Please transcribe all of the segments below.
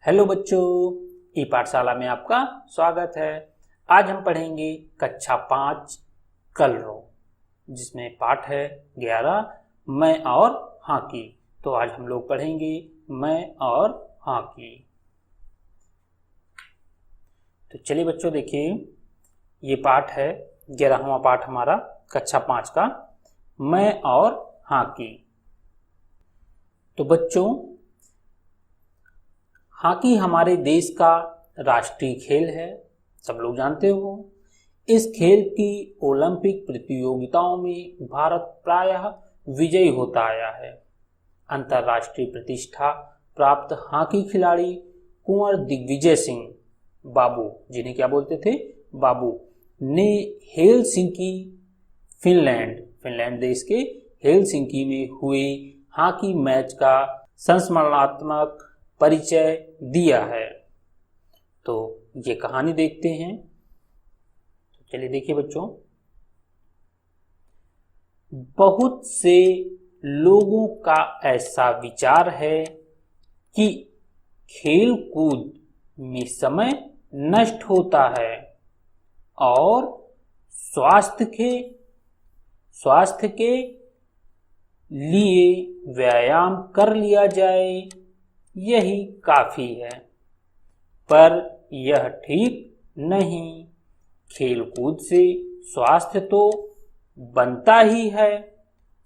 Hello बच्चों, ई पाठशाला में आपका स्वागत है। आज हम पढ़ेंगे कक्षा 5 कलरों, जिसमें पाठ है 11 मैं और हाँ की। तो आज हम लोग पढ़ेंगे मैं और हाँ की। तो चलिए बच्चों, देखिए ये पाठ है 11वां पाठ हमारा कक्षा 5 का, मैं और हाँ की। तो बच्चों, हॉकी हमारे देश का राष्ट्रीय खेल है, सब लोग जानते हो। इस खेल की ओलंपिक प्रतियोगिताओं में भारत प्रायः विजयी होता आया है। अंतर्राष्ट्रीय प्रतिष्ठा प्राप्त हॉकी खिलाड़ी कुंवर दिग्विजय सिंह बाबू, जिन्हें क्या बोलते थे, बाबू, ने हेलसिंकी फिनलैंड देश के हेलसिंकी में हुए हॉकी मैच का संस्मरणात्मक परिचय दिया है। तो ये कहानी देखते हैं। तो चलिए देखिए बच्चों, बहुत से लोगों का ऐसा विचार है कि खेल कूद में समय नष्ट होता है और स्वास्थ्य के लिए व्यायाम कर लिया जाए, यही काफी है। पर यह ठीक नहीं। खेलकूद से स्वास्थ्य तो बनता ही है,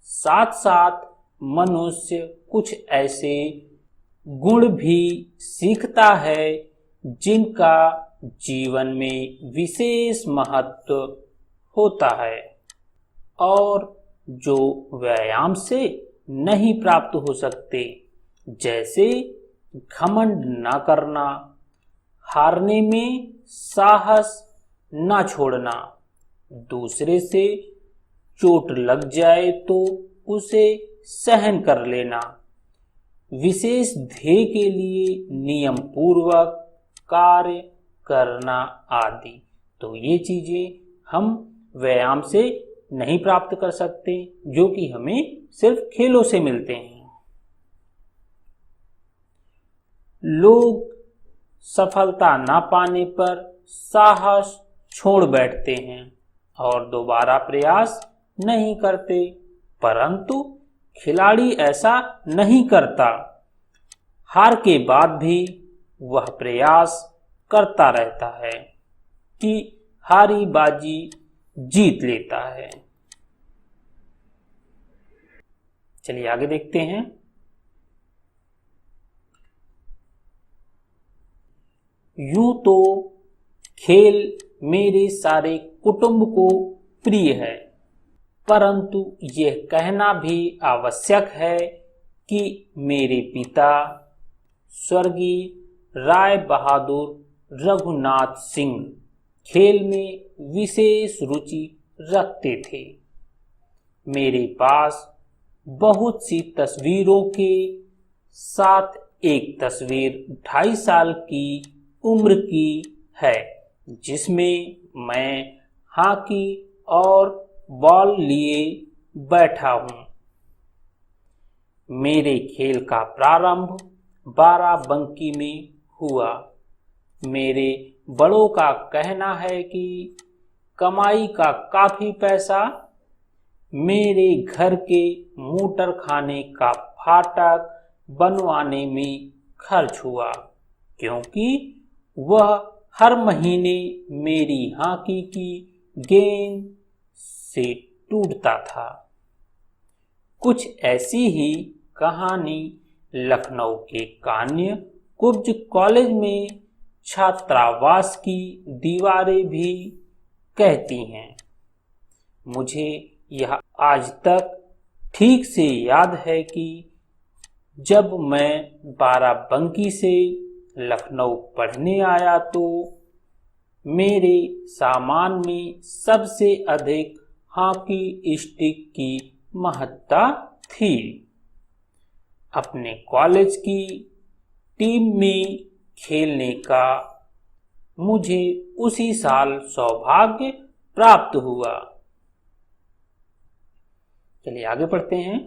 साथ साथ मनुष्य कुछ ऐसे गुण भी सीखता है जिनका जीवन में विशेष महत्व होता है और जो व्यायाम से नहीं प्राप्त हो सकते, जैसे घमंड न करना, हारने में साहस न छोड़ना, दूसरे से चोट लग जाए तो उसे सहन कर लेना, विशेष ध्येय के लिए नियम पूर्वक कार्य करना आदि। तो ये चीजें हम व्यायाम से नहीं प्राप्त कर सकते, जो कि हमें सिर्फ खेलों से मिलते हैं। लोग सफलता ना पाने पर साहस छोड़ बैठते हैं और दोबारा प्रयास नहीं करते, परंतु खिलाड़ी ऐसा नहीं करता। हार के बाद भी वह प्रयास करता रहता है कि हारी बाजी जीत लेता है। चलिए आगे देखते हैं। यूं तो खेल मेरे सारे कुटुंब को प्रिय है, परंतु यह कहना भी आवश्यक है कि मेरे पिता स्वर्गीय राय बहादुर रघुनाथ सिंह खेल में विशेष रुचि रखते थे। मेरे पास बहुत सी तस्वीरों के साथ एक तस्वीर 2.5 साल की उम्र की है, जिसमें मैं हॉकी और बॉल लिए बैठा हूं। मेरे खेल का प्रारंभ बाराबंकी में हुआ। मेरे बड़ों का कहना है कि कमाई का काफी पैसा मेरे घर के मोटर खाने का फाटक बनवाने में खर्च हुआ, क्योंकि वह हर महीने मेरी हॉकी की गेंद से टूटता था। कुछ ऐसी ही कहानी लखनऊ के कान्य कुब्ज कॉलेज में छात्रावास की दीवारें भी कहती हैं। मुझे यह आज तक ठीक से याद है कि जब मैं बाराबंकी से लखनऊ पढ़ने आया तो मेरे सामान में सबसे अधिक हॉकी स्टिक की महत्ता थी। अपने कॉलेज की टीम में खेलने का मुझे उसी साल सौभाग्य प्राप्त हुआ। चलिए आगे पढ़ते हैं।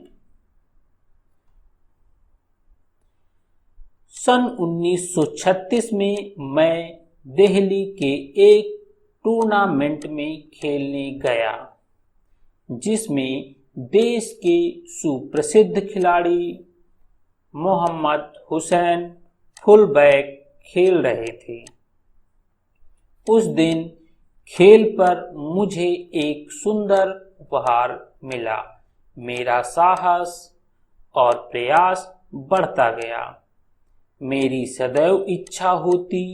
सन 1936 में मैं दिल्ली के एक टूर्नामेंट में खेलने गया, जिसमें देश के सुप्रसिद्ध खिलाड़ी मोहम्मद हुसैन फुलबैक खेल रहे थे। उस दिन खेल पर मुझे एक सुंदर उपहार मिला। मेरा साहस और प्रयास बढ़ता गया। मेरी सदैव इच्छा होती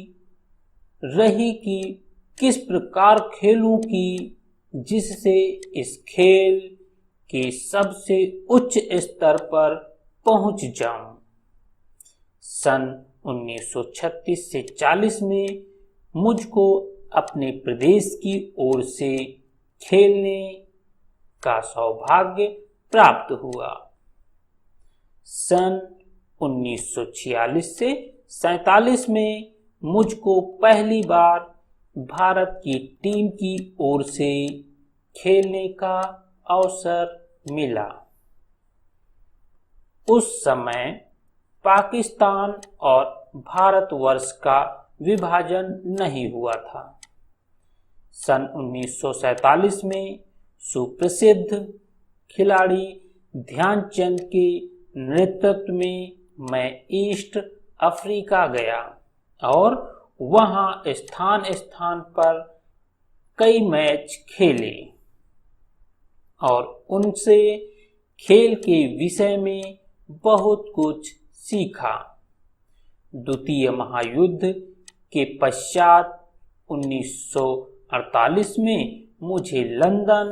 रही कि किस प्रकार खेलूं कि जिससे इस खेल के सबसे उच्च स्तर पर पहुंच जाऊं। सन 1936 से 40 में मुझको अपने प्रदेश की ओर से खेलने का सौभाग्य प्राप्त हुआ। सन 1946 से 47 में मुझको पहली बार भारत की टीम की ओर से खेलने का अवसर मिला। उस समय पाकिस्तान और भारतवर्ष का विभाजन नहीं हुआ था। सन 1947 में सुप्रसिद्ध खिलाड़ी ध्यानचंद के नेतृत्व में मैं ईस्ट अफ्रीका गया और वहां स्थान स्थान पर कई मैच खेले और उनसे खेल के विषय में बहुत कुछ सीखा। द्वितीय महायुद्ध के पश्चात 1948 में मुझे लंदन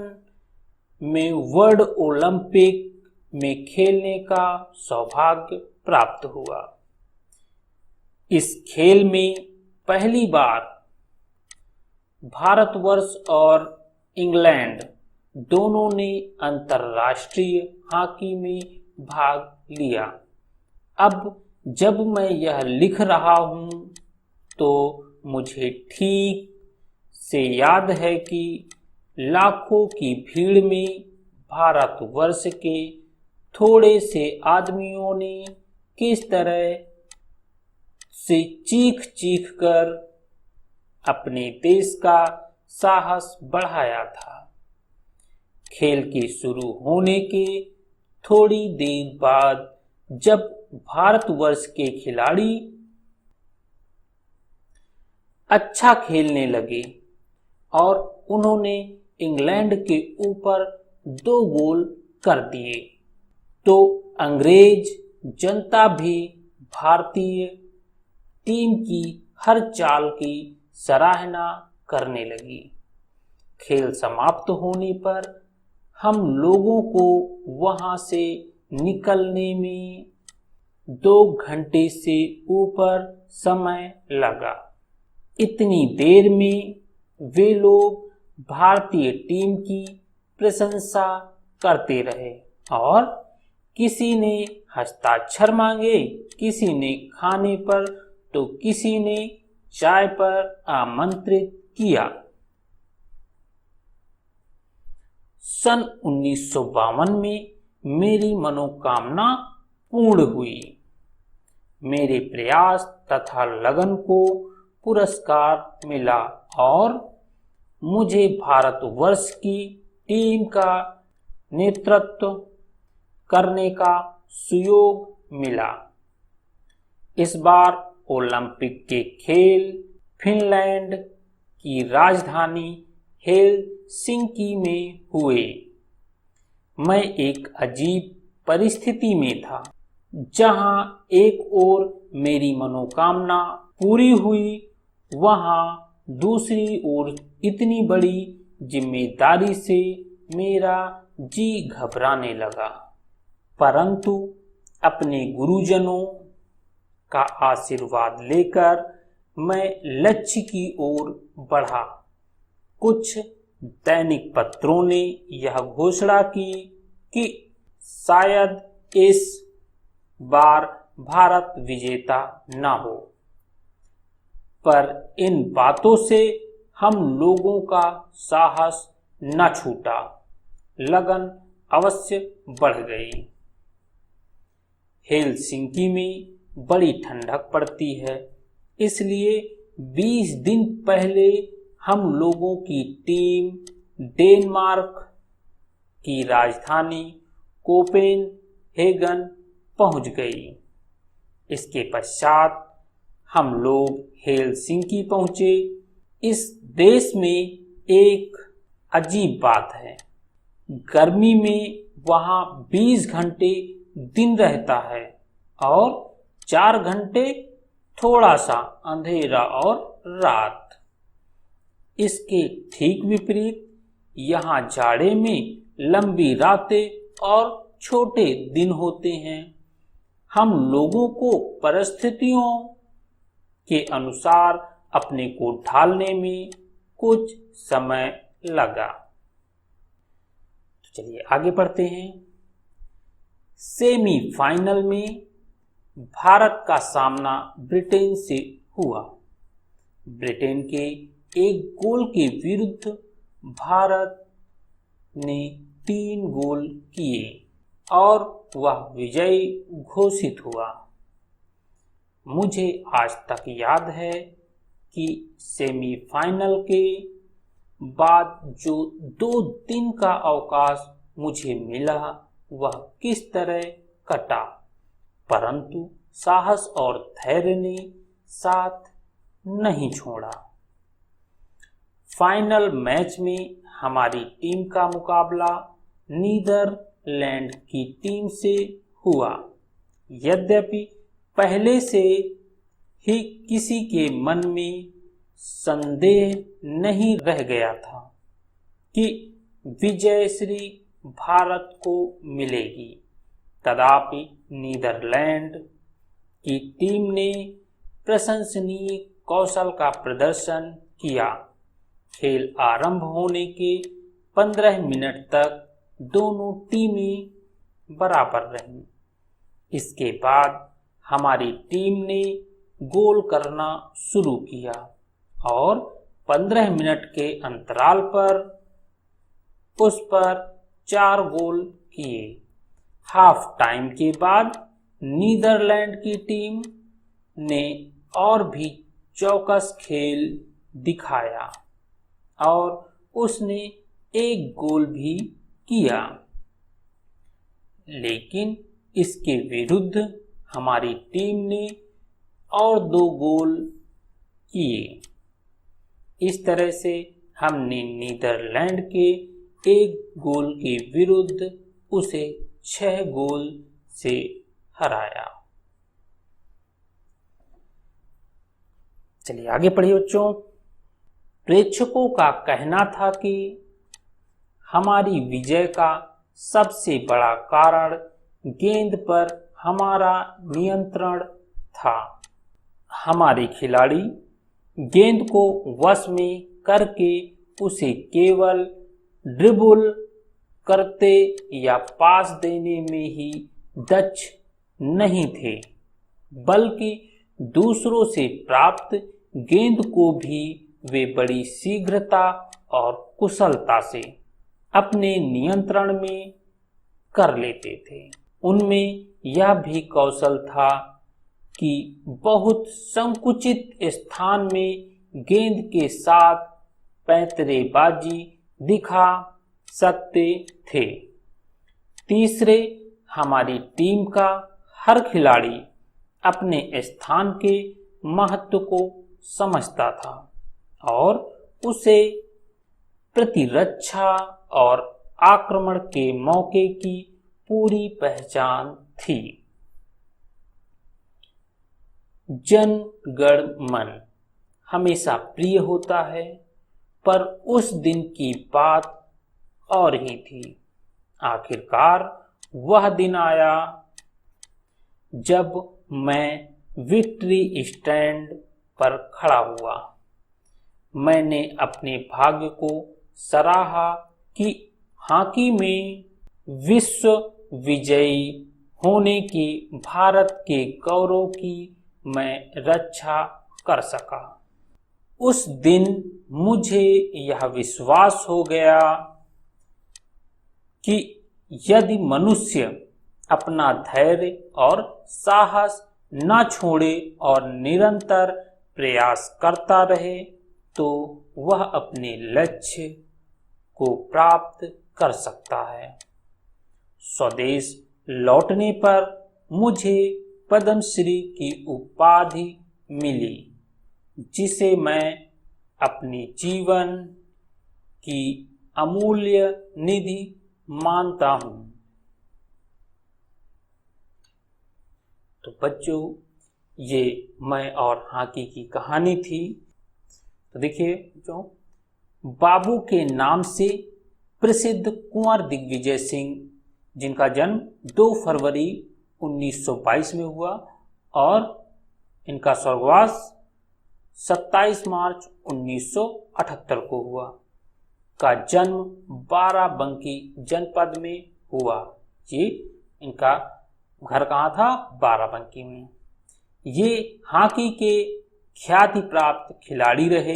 में वर्ल्ड ओलंपिक में खेलने का सौभाग्य प्राप्त हुआ। इस खेल में पहली बार भारतवर्ष और इंग्लैंड दोनों ने अंतर्राष्ट्रीय हॉकी में भाग लिया। अब जब मैं यह लिख रहा हूं तो मुझे ठीक से याद है कि लाखों की भीड़ में भारतवर्ष के थोड़े से आदमियों ने किस तरह से चीख चीख कर अपने देश का साहस बढ़ाया था। खेल के शुरू होने के थोड़ी देर बाद जब भारतवर्ष के खिलाड़ी अच्छा खेलने लगे और उन्होंने इंग्लैंड के ऊपर 2 गोल कर दिए, तो अंग्रेज जनता भी भारतीय टीम की हर चाल की सराहना करने लगी। खेल समाप्त होने पर हम लोगों को वहां से निकलने में 2 घंटे से ऊपर समय लगा। इतनी देर में वे लोग भारतीय टीम की प्रशंसा करते रहे और किसी ने हस्ताक्षर मांगे, किसी ने खाने पर तो किसी ने चाय पर आमंत्रित किया। सन 1952 में मेरी मनोकामना पूर्ण हुई। मेरे प्रयास तथा लगन को पुरस्कार मिला और मुझे भारतवर्ष की टीम का नेतृत्व करने का सुयोग मिला। इस बार ओलंपिक के खेल फिनलैंड की राजधानी हेलसिंकी में हुए। मैं एक अजीब परिस्थिति में था, जहां एक ओर मेरी मनोकामना पूरी हुई, वहां दूसरी ओर इतनी बड़ी जिम्मेदारी से मेरा जी घबराने लगा। परंतु अपने गुरुजनों का आशीर्वाद लेकर मैं लक्ष्य की ओर बढ़ा। कुछ दैनिक पत्रों ने यह घोषणा की कि शायद इस बार भारत विजेता न हो, पर इन बातों से हम लोगों का साहस न छूटा, लगन अवश्य बढ़ गई। हेलसिंकी में बड़ी ठंडक पड़ती है, इसलिए 20 दिन पहले हम लोगों की टीम डेनमार्क की राजधानी कोपेनहेगन पहुंच गई। इसके पश्चात हम लोग हेलसिंकी पहुंचे। इस देश में एक अजीब बात है, गर्मी में वहां 20 घंटे दिन रहता है और 4 घंटे थोड़ा सा अंधेरा और रात। इसके ठीक विपरीत यहाँ जाड़े में लंबी रातें और छोटे दिन होते हैं। हम लोगों को परिस्थितियों के अनुसार अपने को ढालने में कुछ समय लगा। तो चलिए आगे बढ़ते हैं। सेमीफाइनल में भारत का सामना ब्रिटेन से हुआ। ब्रिटेन के एक गोल के विरुद्ध भारत ने 3 गोल किए और वह विजयी घोषित हुआ। मुझे आज तक याद है कि सेमीफाइनल के बाद जो 2 दिन का अवकाश मुझे मिला वह किस तरह कटा, परंतु साहस और धैर्य ने साथ नहीं छोड़ा। फाइनल मैच में हमारी टीम का मुकाबला नीदरलैंड की टीम से हुआ। यद्यपि पहले से ही किसी के मन में संदेह नहीं रह गया था कि विजयश्री भारत को मिलेगी, तथापि नीदरलैंड की टीम ने प्रशंसनीय कौशल का प्रदर्शन किया। खेल आरंभ होने के 15 मिनट तक दोनों टीमें बराबर रहीं। इसके बाद हमारी टीम ने गोल करना शुरू किया और 15 मिनट के अंतराल पर उस पर 4 गोल किए। हाफ टाइम के बाद नीदरलैंड की टीम ने और भी चौकस खेल दिखाया और उसने 1 गोल भी किया, लेकिन इसके विरुद्ध हमारी टीम ने और 2 गोल किए। इस तरह से हमने नीदरलैंड के 1 गोल के विरुद्ध उसे 6 गोल से हराया। चलिए आगे पढ़िए बच्चों। प्रेक्षकों का कहना था कि हमारी विजय का सबसे बड़ा कारण गेंद पर हमारा नियंत्रण था। हमारे खिलाड़ी गेंद को वश में करके उसे केवल ड्रिबल करते या पास देने में ही दक्ष नहीं थे, बल्कि दूसरों से प्राप्त गेंद को भी वे बड़ी शीघ्रता और कुशलता से अपने नियंत्रण में कर लेते थे। उनमें यह भी कौशल था कि बहुत संकुचित स्थान में गेंद के साथ पैंतरेबाजी दिखा सकते थे। तीसरे, हमारी टीम का हर खिलाड़ी अपने स्थान के महत्व को समझता था और उसे प्रतिरक्षा और आक्रमण के मौके की पूरी पहचान थी। जन गण मन हमेशा प्रिय होता है, पर उस दिन की बात और ही थी। आखिरकार वह दिन आया जब मैं विक्ट्री स्टैंड पर खड़ा हुआ। मैंने अपने भाग्य को सराहा कि हॉकी में विश्व विजयी होने के भारत के गौरव की मैं रक्षा कर सका। उस दिन मुझे यह विश्वास हो गया कि यदि मनुष्य अपना धैर्य और साहस ना छोड़े और निरंतर प्रयास करता रहे तो वह अपने लक्ष्य को प्राप्त कर सकता है। स्वदेश लौटने पर मुझे पद्मश्री की उपाधि मिली, जिसे मैं अपने जीवन की अमूल्य निधि मानता हूं। तो बच्चों, ये मैं और हाकी की कहानी थी। तो देखिए बच्चों, बाबू के नाम से प्रसिद्ध कुंवर दिग्विजय सिंह, जिनका जन्म 2 फरवरी 1922 में हुआ और इनका स्वर्गवास 27 मार्च 1978 को हुआ, का जन्म बाराबंकी जनपद में हुआ। ये इनका घर कहाँ था? बाराबंकी में। ये हॉकी के ख्याति प्राप्त खिलाड़ी रहे।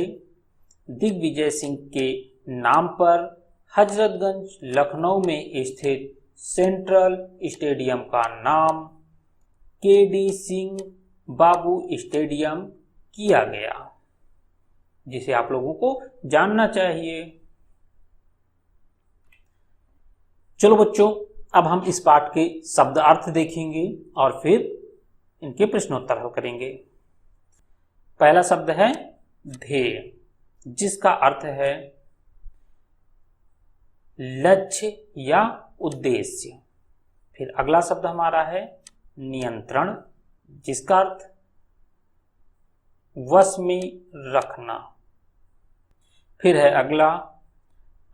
दिग्विजय सिंह के नाम पर हजरतगंज लखनऊ में स्थित सेंट्रल स्टेडियम का नाम केडी सिंह बाबू स्टेडियम किया गया, जिसे आप लोगों को जानना चाहिए। चलो बच्चों, अब हम इस पाठ के शब्द अर्थ देखेंगे और फिर इनके प्रश्नोत्तर हल करेंगे। पहला शब्द है ध्येय, जिसका अर्थ है लक्ष्य या उद्देश्य। फिर अगला शब्द हमारा है नियंत्रण, जिसका अर्थ वश में रखना। फिर है अगला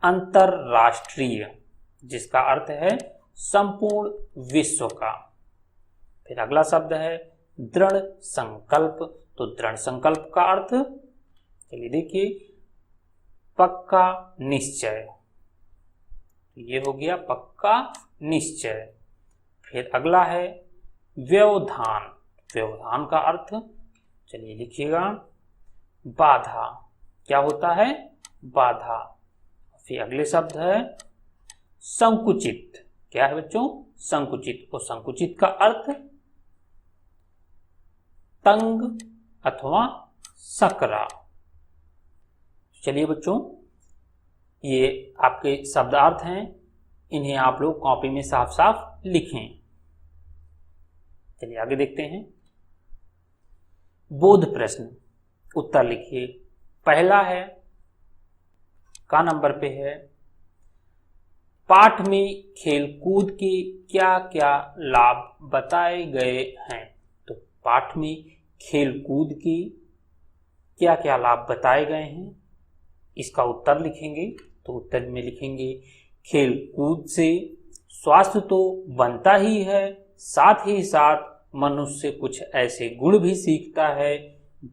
अंतरराष्ट्रीय, जिसका अर्थ है संपूर्ण विश्व का। फिर अगला शब्द है दृढ़ संकल्प। तो दृढ़ संकल्प का अर्थ, चलिए देखिए, पक्का निश्चय। ये हो गया पक्का निश्चय। फिर अगला है व्यवधान। व्यवधान का अर्थ, चलिए लिखिएगा, बाधा। क्या होता है? बाधा। फिर अगले शब्द है संकुचित। क्या है बच्चों? संकुचित। और संकुचित का अर्थ तंग अथवा सकरा। चलिए बच्चों, ये आपके शब्दार्थ हैं, इन्हें आप लोग कॉपी में साफ साफ लिखें। चलिए आगे देखते हैं। बोध प्रश्न, उत्तर लिखिए। पहला है, का नंबर पे है, पाठ में खेलकूद के क्या क्या लाभ बताए गए हैं। तो पाठ में खेलकूद के क्या क्या लाभ बताए गए हैं, इसका उत्तर लिखेंगे। तो उत्तर में लिखेंगे, खेलकूद से स्वास्थ्य तो बनता ही है, साथ ही साथ मनुष्य कुछ ऐसे गुण भी सीखता है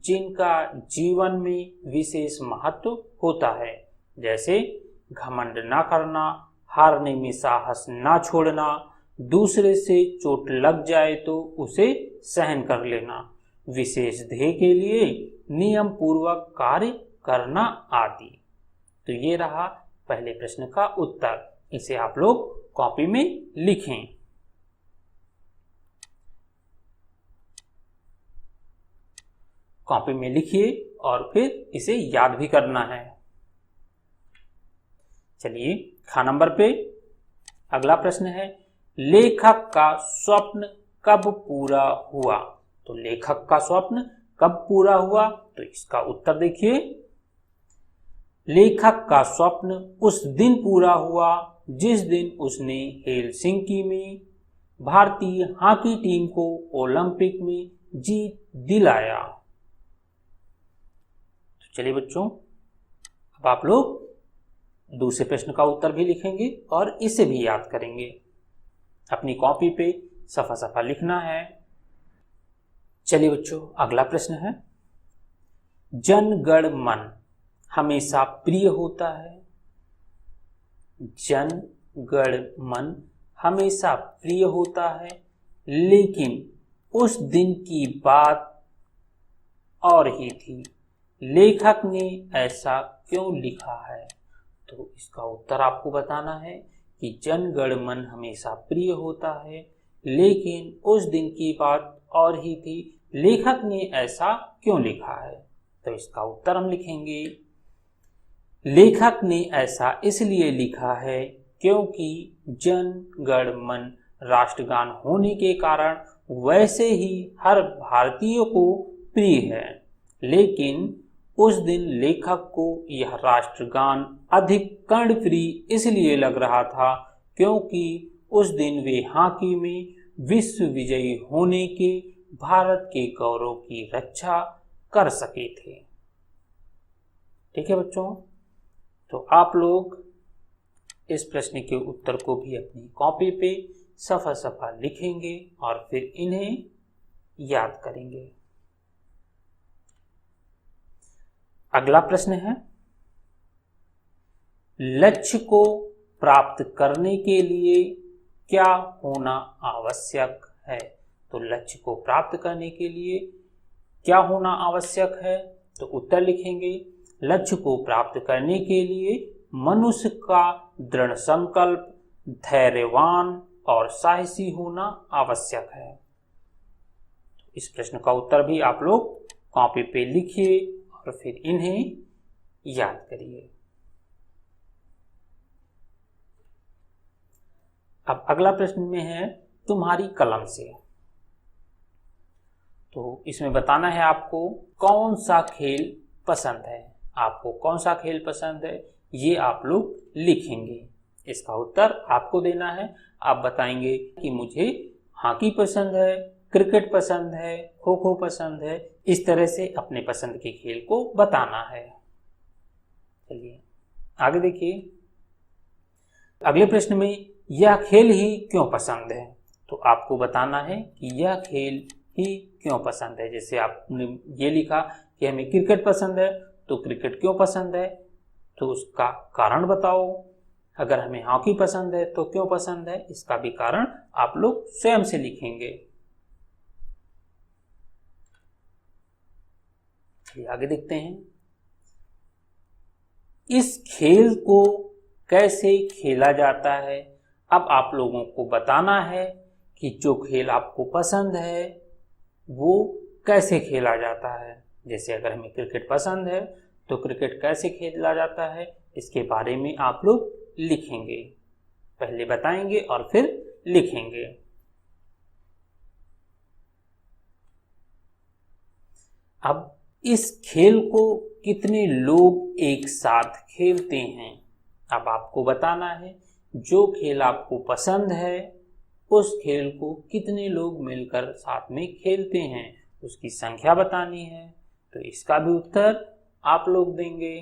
जिनका जीवन में विशेष महत्व होता है, जैसे घमंड ना करना, हारने में साहस ना छोड़ना, दूसरे से चोट लग जाए तो उसे सहन कर लेना, विशेष ध्येय के लिए नियम पूर्वक कार्य करना आदि। तो ये रहा पहले प्रश्न का उत्तर। इसे आप लोग कॉपी में लिखें। कॉपी में लिखिए और फिर इसे याद भी करना है। चलिए, खा नंबर पे अगला प्रश्न है, लेखक का स्वप्न कब पूरा हुआ। तो लेखक का स्वप्न कब पूरा हुआ, तो इसका उत्तर देखिए, लेखक का स्वप्न उस दिन पूरा हुआ जिस दिन उसने हेलसिंकी में भारतीय हॉकी टीम को ओलंपिक में जीत दिलाया। तो चलिए बच्चों, अब आप लोग दूसरे प्रश्न का उत्तर भी लिखेंगे और इसे भी याद करेंगे। अपनी कॉपी पे सफा सफा लिखना है। चलिए बच्चों, अगला प्रश्न है, जन गण मन हमेशा प्रिय होता है। जन गण मन हमेशा प्रिय होता है, लेकिन उस दिन की बात और ही थी। लेखक ने ऐसा क्यों लिखा है। तो इसका उत्तर आपको बताना है कि जन गण मन हमेशा प्रिय होता है, लेकिन उस दिन की बात और ही थी, लेखक ने ऐसा क्यों लिखा है? तो इसका उत्तर हम लिखेंगे, लेखक ने ऐसा इसलिए लिखा है क्योंकि जन गण मन राष्ट्रगान होने के कारण वैसे ही हर भारतीय को प्रिय है, लेकिन उस दिन लेखक को यह राष्ट्रगान अधिक कर्णप्रिय इसलिए लग रहा था क्योंकि उस दिन वे हॉकी में विश्व विजयी होने के भारत के गौरव की रक्षा कर सके थे। ठीक है बच्चों, तो आप लोग इस प्रश्न के उत्तर को भी अपनी कॉपी पे सफा सफा लिखेंगे और फिर इन्हें याद करेंगे। अगला प्रश्न है, लक्ष्य को प्राप्त करने के लिए क्या होना आवश्यक है? तो लक्ष्य को प्राप्त करने के लिए क्या होना आवश्यक है? तो उत्तर लिखेंगे, लक्ष्य को प्राप्त करने के लिए मनुष्य का दृढ़ संकल्प, धैर्यवान और साहसी होना आवश्यक है। इस प्रश्न का उत्तर भी आप लोग कॉपी पे लिखिए और फिर इन्हें याद करिए। अब अगला प्रश्न में है, तुम्हारी कलम से। तो इसमें बताना है आपको कौन सा खेल पसंद है। आपको कौन सा खेल पसंद है ये आप लोग लिखेंगे। इसका उत्तर आपको देना है। आप बताएंगे कि मुझे हॉकी पसंद है, क्रिकेट पसंद है, खो खो पसंद है। इस तरह से अपने पसंद के खेल को बताना है। चलिए आगे देखिए, अगले प्रश्न में यह खेल ही क्यों पसंद है। तो आपको बताना है कि यह खेल ही क्यों पसंद है। जैसे आपने ये लिखा कि हमें क्रिकेट पसंद है, तो क्रिकेट क्यों पसंद है, तो उसका कारण बताओ। अगर हमें हॉकी पसंद है तो क्यों पसंद है, इसका भी कारण आप लोग स्वयं से लिखेंगे। आगे देखते हैं, इस खेल को कैसे खेला जाता है। अब आप लोगों को बताना है कि जो खेल आपको पसंद है वो कैसे खेला जाता है। जैसे अगर हमें क्रिकेट पसंद है तो क्रिकेट कैसे खेला जाता है, इसके बारे में आप लोग लिखेंगे। पहले बताएंगे और फिर लिखेंगे। अब इस खेल को कितने लोग एक साथ खेलते हैं। अब आपको बताना है जो खेल आपको पसंद है उस खेल को कितने लोग मिलकर साथ में खेलते हैं, उसकी संख्या बतानी है। तो इसका भी उत्तर आप लोग देंगे।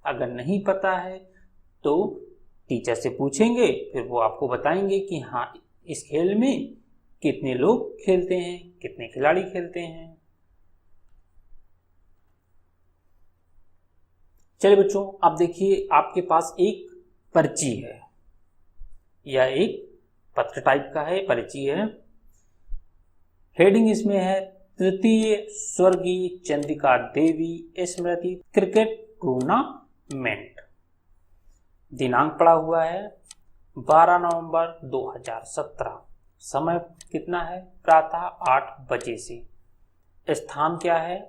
अगर नहीं पता है तो टीचर से पूछेंगे, फिर वो आपको बताएंगे कि हाँ इस खेल में कितने लोग खेलते हैं, कितने खिलाड़ी खेलते हैं। चलिए बच्चों, अब देखिए आपके पास एक पर्ची है, यह एक पत्र टाइप का है, पर्ची है। हेडिंग इसमें है तृतीय स्वर्गीय चंद्रिका देवी स्मृति क्रिकेट टूर्नामेंट। दिनांक पड़ा हुआ है 12 नवंबर 2017। समय कितना है, प्रातः 8 बजे से। स्थान क्या है,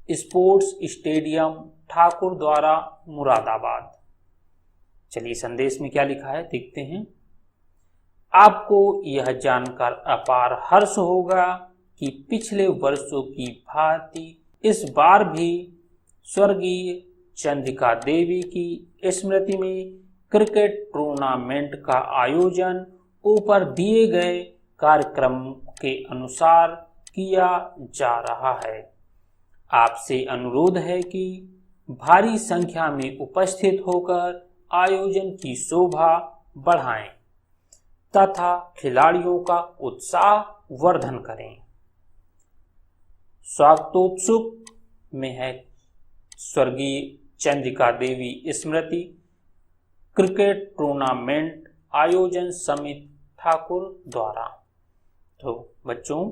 स्पोर्ट्स स्टेडियम ठाकुर द्वारा मुरादाबाद। चलिए संदेश में क्या लिखा है देखते हैं। आपको यह जानकर अपार हर्ष होगा कि पिछले वर्षों की भांति इस बार भी स्वर्गीय चंद्रिका देवी की स्मृति में क्रिकेट टूर्नामेंट का आयोजन ऊपर दिए गए कार्यक्रम के अनुसार किया जा रहा है। आपसे अनुरोध है कि भारी संख्या में उपस्थित होकर आयोजन की शोभा बढ़ाएं तथा खिलाड़ियों का उत्साह वर्धन करें। स्वागतोत्सुक में है स्वर्गीय चंद्रिका देवी स्मृति क्रिकेट टूर्नामेंट आयोजन समिति ठाकुर द्वारा। तो बच्चों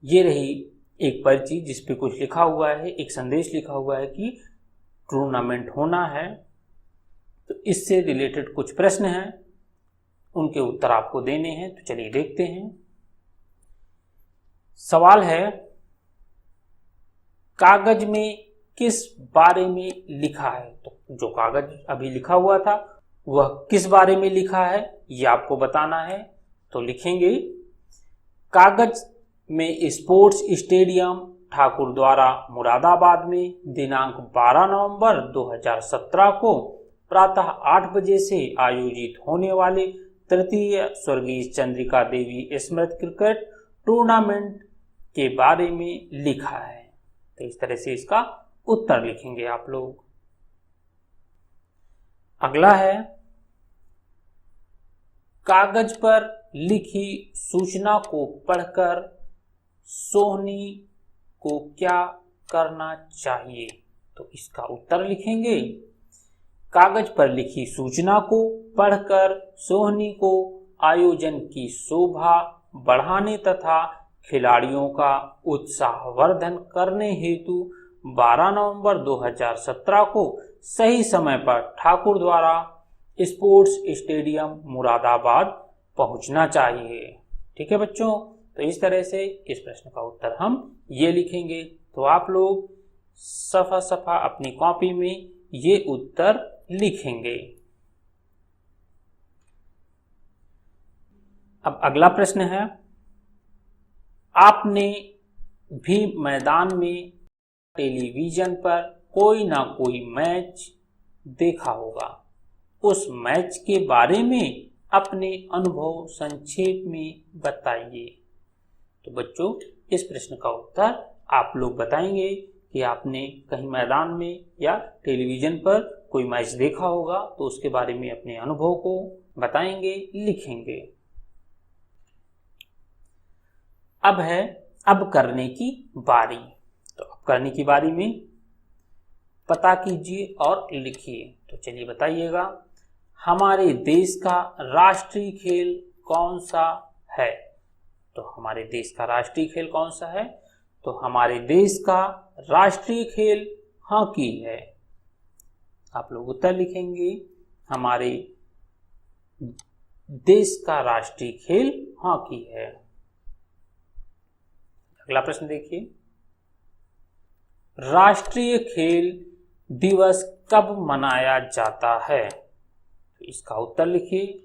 ये रही एक पर्ची जिस पे कुछ लिखा हुआ है, एक संदेश लिखा हुआ है कि टूर्नामेंट होना है। तो इससे रिलेटेड कुछ प्रश्न हैं। उनके उत्तर आपको देने हैं। तो चलिए देखते हैं। सवाल है, कागज में किस बारे में लिखा है? तो जो कागज अभी लिखा हुआ था वह किस बारे में लिखा है यह आपको बताना है। तो लिखेंगे, कागज में स्पोर्ट्स स्टेडियम ठाकुर द्वारा मुरादाबाद में दिनांक 12 नवंबर 2017 को प्रातः 8 बजे से आयोजित होने वाले तृतीय स्वर्गीय चंद्रिका देवी स्मृति क्रिकेट टूर्नामेंट के बारे में लिखा है। तो इस तरह से इसका उत्तर लिखेंगे आप लोग। अगला है, कागज पर लिखी सूचना को पढ़कर सोहनी को क्या करना चाहिए? तो इसका उत्तर लिखेंगे, कागज पर लिखी सूचना को पढ़कर सोहनी को आयोजन की शोभा बढ़ाने तथा खिलाड़ियों का उत्साहवर्धन करने हेतु 12 नवंबर 2017 को सही समय पर ठाकुर द्वारा स्पोर्ट्स स्टेडियम मुरादाबाद पहुंचना चाहिए। ठीक है बच्चों, तो इस तरह से इस प्रश्न का उत्तर हम ये लिखेंगे। तो आप लोग सफा सफा अपनी कॉपी में ये उत्तर लिखेंगे। अब अगला प्रश्न है, आपने भी मैदान में टेलीविजन पर कोई ना कोई मैच देखा होगा। उस मैच के बारे में अपने अनुभव संक्षेप में बताइए। तो बच्चों, इस प्रश्न का उत्तर आप लोग बताएंगे कि आपने कहीं मैदान में या टेलीविजन पर कोई मैच देखा होगा, तो उसके बारे में अपने अनुभव को बताएंगे, लिखेंगे। अब है अब करने की बारी। तो अब करने की बारी में पता कीजिए और लिखिए। तो चलिए बताइएगा, हमारे देश का राष्ट्रीय खेल कौन सा है? तो हमारे देश का राष्ट्रीय खेल कौन सा है? तो हमारे देश का राष्ट्रीय खेल हॉकी है। आप लोग उत्तर लिखेंगे, हमारे देश का राष्ट्रीय खेल हॉकी है। अगला प्रश्न देखिए, राष्ट्रीय खेल दिवस कब मनाया जाता है? तो इसका उत्तर लिखिए,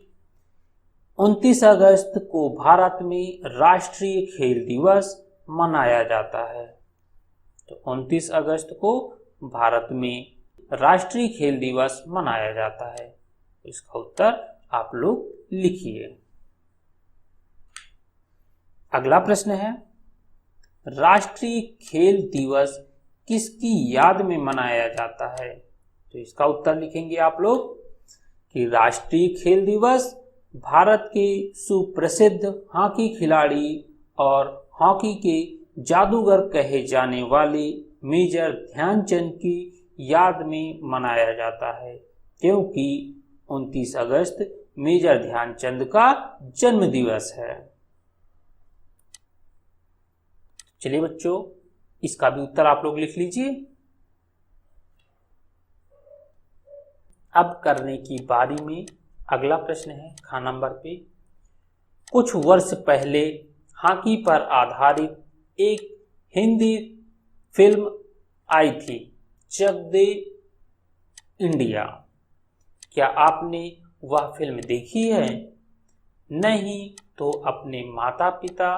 29 अगस्त को भारत में राष्ट्रीय खेल दिवस मनाया जाता है। तो 29 अगस्त को भारत में राष्ट्रीय खेल दिवस मनाया जाता है। इसका उत्तर आप लोग लिखिए। अगला प्रश्न है, राष्ट्रीय खेल दिवस किसकी याद में मनाया जाता है? तो इसका उत्तर लिखेंगे आप लोग कि राष्ट्रीय खेल दिवस भारत के सुप्रसिद्ध हॉकी खिलाड़ी और हॉकी के जादूगर कहे जाने वाले मेजर ध्यानचंद की याद में मनाया जाता है, क्योंकि 29 अगस्त मेजर ध्यानचंद का जन्म दिवस है। चलिए बच्चों, इसका भी उत्तर आप लोग लिख लीजिए। अब करने की बारी में अगला प्रश्न है खा नंबर पे, कुछ वर्ष पहले हॉकी पर आधारित एक हिंदी फिल्म आई थी, चक दे इंडिया। क्या आपने वह फिल्म देखी है? नहीं तो अपने माता पिता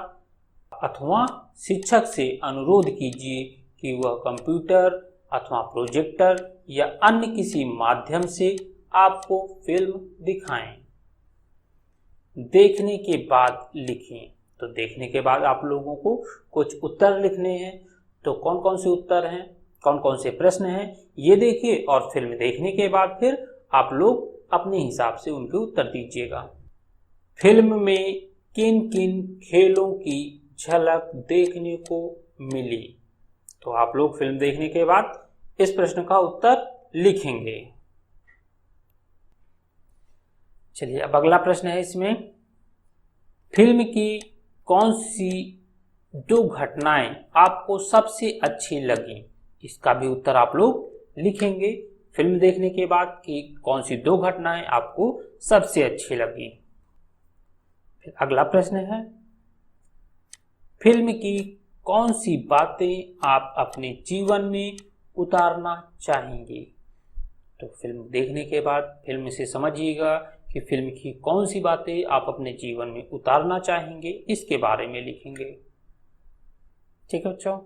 अथवा शिक्षक से अनुरोध कीजिए कि वह कंप्यूटर अथवा प्रोजेक्टर या अन्य किसी माध्यम से आपको फिल्म दिखाएं। देखने के बाद लिखें। तो देखने के बाद आप लोगों को कुछ उत्तर लिखने हैं। तो कौन कौन से उत्तर हैं, कौन कौन से प्रश्न हैं, ये देखिए और फिल्म देखने के बाद फिर आप लोग अपने हिसाब से उनके उत्तर दीजिएगा। फिल्म में किन किन खेलों की झलक देखने को मिली? तो आप लोग फिल्म देखने के बाद इस प्रश्न का उत्तर लिखेंगे। चलिए अब अगला प्रश्न है इसमें, फिल्म की कौन सी 2 घटनाएं आपको सबसे अच्छी लगी? इसका भी उत्तर आप लोग लिखेंगे फिल्म देखने के बाद कि कौन सी 2 घटनाएं आपको सबसे अच्छी लगी। फिर अगला प्रश्न है, फिल्म की कौन सी बातें आप अपने जीवन में उतारना चाहेंगे? तो फिल्म देखने के बाद फिल्म से समझिएगा कि फिल्म की कौन सी बातें आप अपने जीवन में उतारना चाहेंगे, इसके बारे में लिखेंगे। ठीक है बच्चों,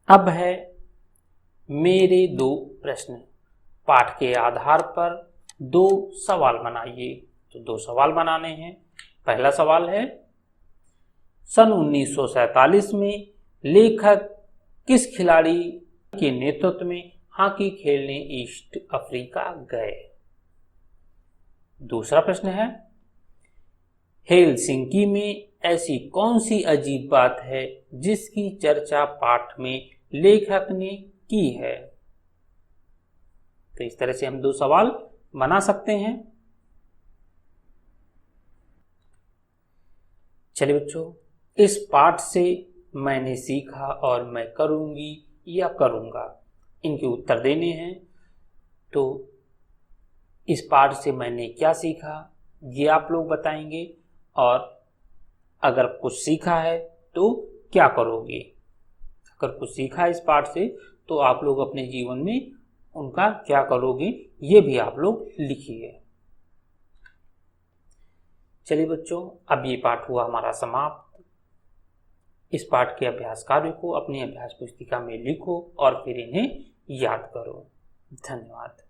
अब है मेरे 2 प्रश्न। पाठ के आधार पर 2 सवाल बनाइए। तो 2 सवाल बनाने हैं। पहला सवाल है, सन 1947 में लेखक किस खिलाड़ी के नेतृत्व में हॉकी खेलने ईस्ट अफ्रीका गए? दूसरा प्रश्न है, हेलसिंकी में ऐसी कौन सी अजीब बात है जिसकी चर्चा पाठ में लेखक ने की है? तो इस तरह से हम 2 सवाल बना सकते हैं। चलिए बच्चों, इस पाठ से मैंने सीखा और मैं करूंगी या करूंगा, इनके उत्तर देने हैं। तो इस पाठ से मैंने क्या सीखा ये आप लोग बताएंगे, और अगर कुछ सीखा है तो क्या करोगे। अगर कुछ सीखा है इस पाठ से तो आप लोग अपने जीवन में उनका क्या करोगे ये भी आप लोग लिखिए। चलिए बच्चों, अब ये पाठ हुआ हमारा समाप्त। इस पाठ के अभ्यास कार्य को अपनी अभ्यास पुस्तिका में लिखो और फिर इन्हें याद करो। धन्यवाद।